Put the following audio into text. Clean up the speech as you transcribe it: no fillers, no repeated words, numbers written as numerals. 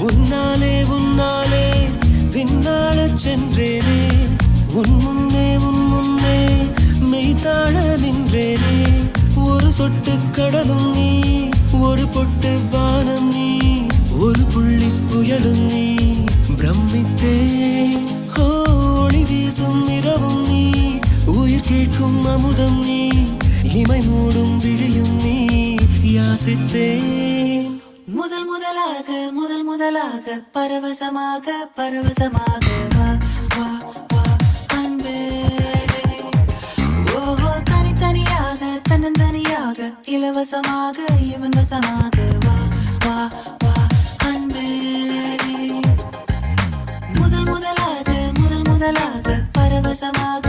உன்னாலே உன்னாலே விண்ணாளச் சென்றேனே, உன் முன்னே மெய்தாழ நின்றேனே. ஒரு சொட்டு கடலும் நீ, ஒரு பொட்டு வானம் நீ, ஒரு புள்ளி புயலும் நீ. பிரமித்தேன் ஒளி வீசும் இரவும் நீ, உயிர் கேட்கும் அமுதம் நீ, இமை மூடும் விழியும் நீ. யாசித்தேன் முதல் முதலாக பரவசமாக வா வா வா அன்பே. ஓஹோ தனித்தனியாக தன்னந்தனியாக இலவசமாக இவன் வசமாக வா வா வா அன்பே. முதல் முதலாக பரவசமாக